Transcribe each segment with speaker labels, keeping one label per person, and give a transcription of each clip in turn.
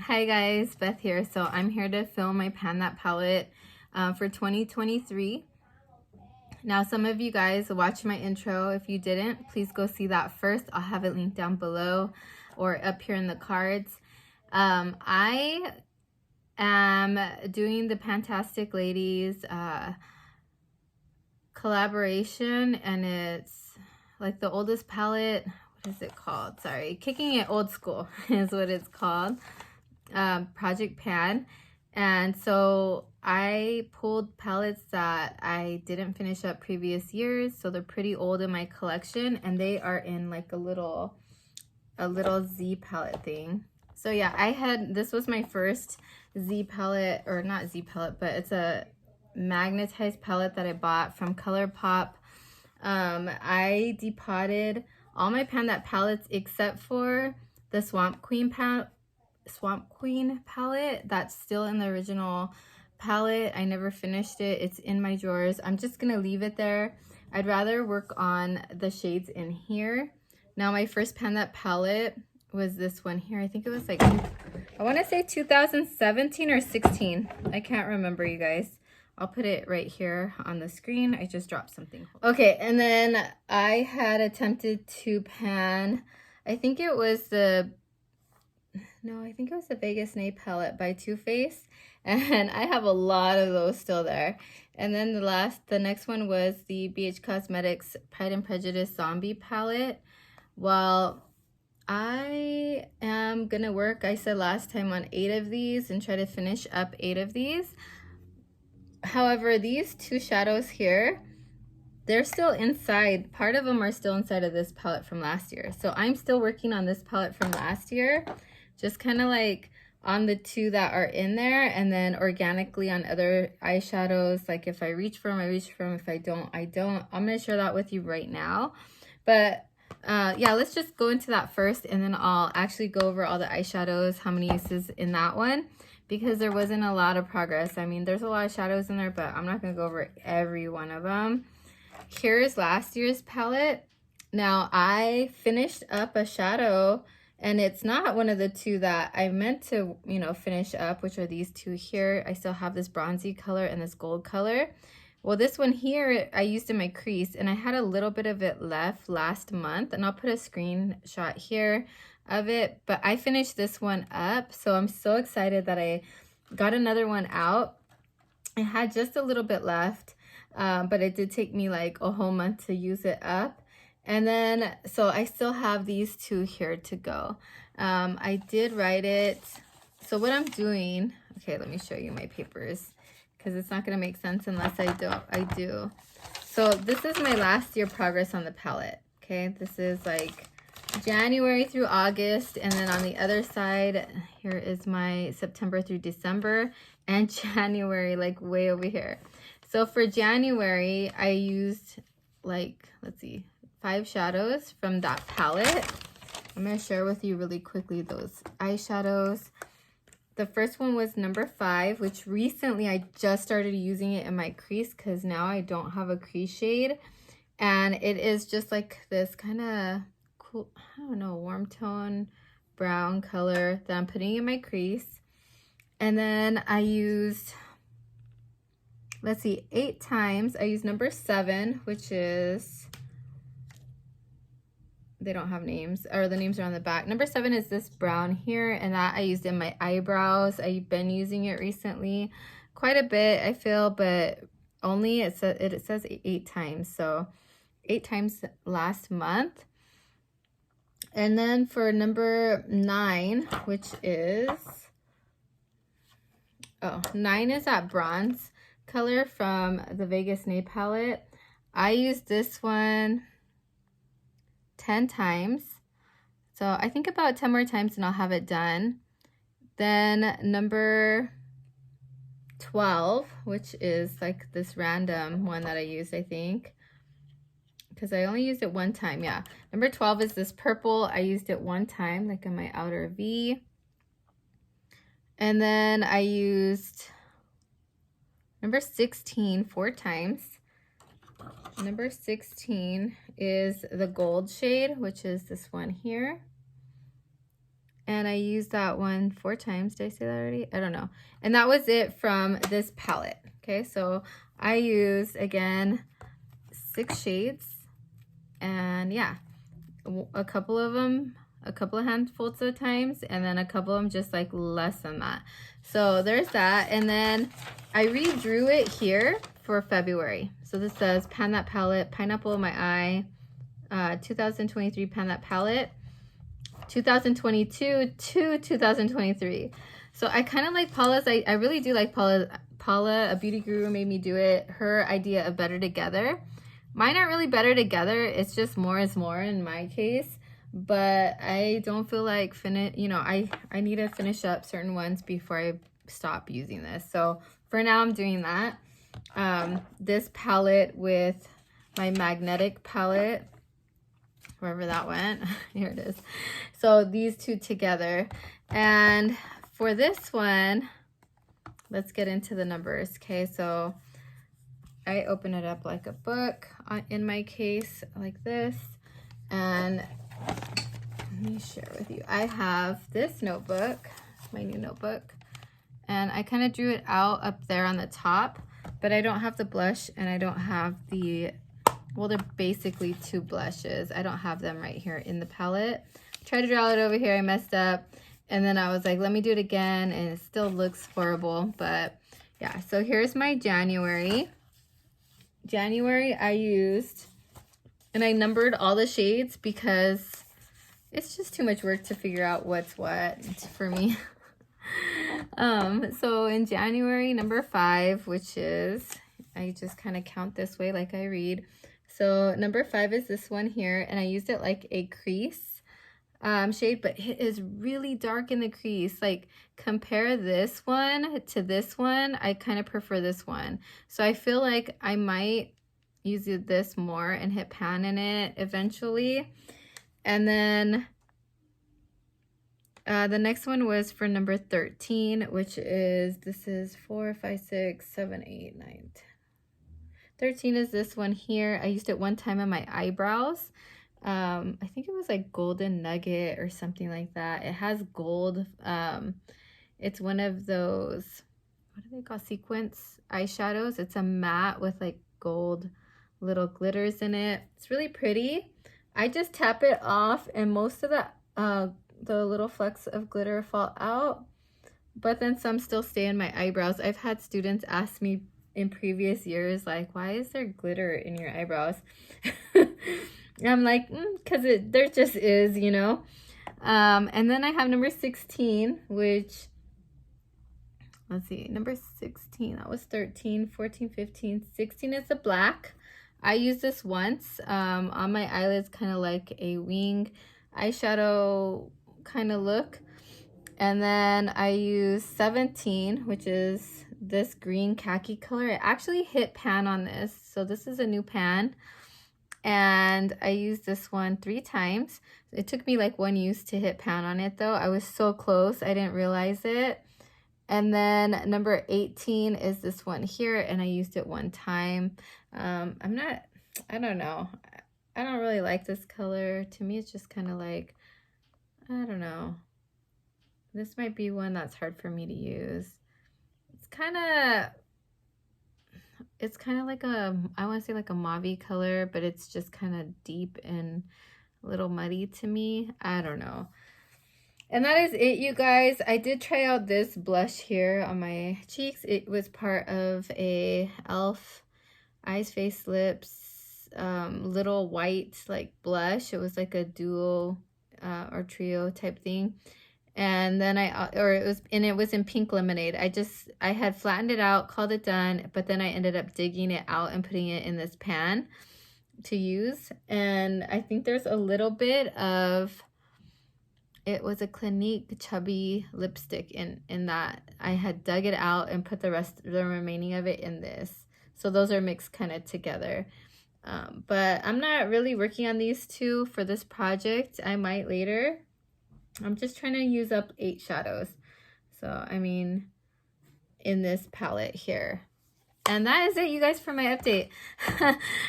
Speaker 1: Hi guys, Beth here. So I'm here to film my Pan That palette for 2023. Now some of you guys watched my intro. If you didn't, please go see that first. I'll have it linked down below or up here in the cards. I am doing the Fantastic Ladies collaboration, and it's like the oldest palette. What is it called? Sorry, Kicking It Old School is what it's called. Project Pan. And so I pulled palettes that I didn't finish up previous years, so they're pretty old in my collection, and they are in like a little Z palette thing. So yeah, this was my first Z palette, or not Z palette, but it's a magnetized palette that I bought from ColourPop. I depotted all my Pan That palettes except for the Swamp Queen palette that's still in the original palette. I never finished it. It's in my drawers. I'm just gonna leave it there. I'd rather work on the shades in here. Now my first Pan That palette was this one here. I think it was like, I want to say 2017 or 16. I can't remember, you guys. I'll put it right here on the screen. I just dropped something. Okay, and then I had attempted to pan, I think it was the Vegas Nay palette by Too Faced, and I have a lot of those still there. And then the next one was the BH Cosmetics Pride and Prejudice Zombie palette. Well, I am gonna work, I said last time, on 8 of these and try to finish up 8 of these. However, these two shadows here, they're still inside. Part of them are still inside of this palette from last year. So I'm still working on this palette from last year, just kind of like on the 2 that are in there, and then organically on other eyeshadows. Like if I reach for them, I reach for them. If I don't, I don't. I'm going to share that with you right now. But yeah, let's just go into that first, and then I'll actually go over all the eyeshadows, how many uses in that one, because there wasn't a lot of progress. I mean, there's a lot of shadows in there, but I'm not going to go over every one of them. Here's last year's palette. Now I finished up a shadow, and it's not one of the 2 that I meant to, finish up, which are these 2 here. I still have this bronzy color and this gold color. Well, this one here, I used in my crease, and I had a little bit of it left last month, and I'll put a screenshot here of it, but I finished this one up, so I'm so excited that I got another one out. I had just a little bit left, but it did take me like a whole month to use it up. And then, so I still have these 2 here to go. I did write it. So what I'm doing, okay, let me show you my papers, because it's not going to make sense unless I do. So this is my last year progress on the palette. Okay, this is like January through August, and then on the other side here is my September through December, and January, like way over here. So for January, I used like, let's see, 5 shadows from that palette. I'm going to share with you really quickly those eyeshadows. The first one was number 5, which recently I just started using it in my crease because now I don't have a crease shade. And it is just like this kind of cool, I don't know, warm tone brown color that I'm putting in my crease. And then I used, let's see, 8 times. I used number 7, which is, they don't have names, or the names are on the back. Number 7 is this brown here, and that I used in my eyebrows. I've been using it recently quite a bit, I feel, but only it says 8 times, so 8 times last month. And then for number 9, which is, 9 is that bronze color from the Vegas Nay palette. I used this one 10 times. So I think about 10 more times and I'll have it done. Then number 12, which is like this random one that I used, I think, because I only used it 1 time. Yeah, number 12 is this purple. I used it 1 time, like in my outer V. And then I used number 16 4 times. Number 16 is the gold shade, which is this one here. And I used that one 4 times. Did I say that already? I don't know. And that was it from this palette. Okay, so I used, again, 6 shades. And yeah, a couple of them, a couple of handfuls of times, and then a couple of them just like less than that. So there's that. And then I redrew it here for February. So this says Pan That Palette, Pineapple in My Eye, 2023 Pan That Palette, 2022 to 2023. So I kind of like Paula's. I really do like Paula. A beauty guru, made me do it. Her idea of better together. Mine aren't really better together. It's just more is more in my case. But I don't feel like I need to finish up certain ones before I stop using this. So for now, I'm doing that. This palette with my magnetic palette, wherever that went, here it is. So these two together. And for this one, let's get into the numbers. Okay, so I open it up like a book in my case like this. And let me share with you. I have this notebook, my new notebook. And I kind of drew it out up there on the top, but I don't have the blush and I don't have the, well, they're basically 2 blushes. I don't have them right here in the palette. Tried to draw it over here, I messed up. And then I was like, let me do it again, and it still looks horrible. But yeah, so here's my January. January I used, and I numbered all the shades because it's just too much work to figure out what's what for me. So in January, number 5, which is, I just kind of count this way like I read. So number 5 is this one here, and I used it like a crease shade, but it is really dark in the crease. Like, compare this one to this one, I kind of prefer this one. So I feel like I might use this more and hit pan in it eventually. And then the next one was for number 13, which is, this is 4, 5, 6, 7, 8, 9, 10. 13 is this one here. I used it one time on my eyebrows. I think it was like Golden Nugget or something like that. It has gold. It's one of those, what do they call, sequence eyeshadows. It's a matte with like gold little glitters in it. It's really pretty. I just tap it off and most of the little flecks of glitter fall out, but then some still stay in my eyebrows. I've had students ask me in previous years, like, why is there glitter in your eyebrows? I'm like, because there just is, you know. And then I have number 16, which, let's see, number 16, that was 13, 14, 15, 16 is the black. I used this once on my eyelids, kind of like a wing eyeshadow kind of look. And then I used 17, which is this green khaki color. I actually hit pan on this. So this is a new pan. And I used this one 3 times. It took me like 1 use to hit pan on it though. I was so close, I didn't realize it. And then number 18 is this one here, and I used it 1 time. I don't know. I don't really like this color. To me, it's just kind of like, I don't know. This might be one that's hard for me to use. It's kind of like a, I want to say like a mauve color, but it's just kind of deep and a little muddy to me. I don't know. And that is it, you guys. I did try out this blush here on my cheeks. It was part of a e.l.f. Eyes, Face, Lips little white like blush. It was like a duo or trio type thing. And then it was in pink lemonade. I had flattened it out, called it done, but then I ended up digging it out and putting it in this pan to use. And I think there's a little bit of, it was a Clinique chubby lipstick in that. I had dug it out and put the remaining of it in this. So those are mixed kind of together. But I'm not really working on these 2 for this project. I might later. I'm just trying to use up 8 shadows. So, I mean, in this palette here. And that is it, you guys, for my update.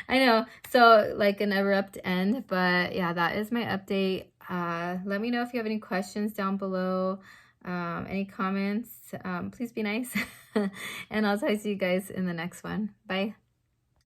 Speaker 1: I know, so like an abrupt end, but yeah, that is my update. Let me know if you have any questions down below, any comments. Please be nice. And I'll talk to you guys in the next one. Bye.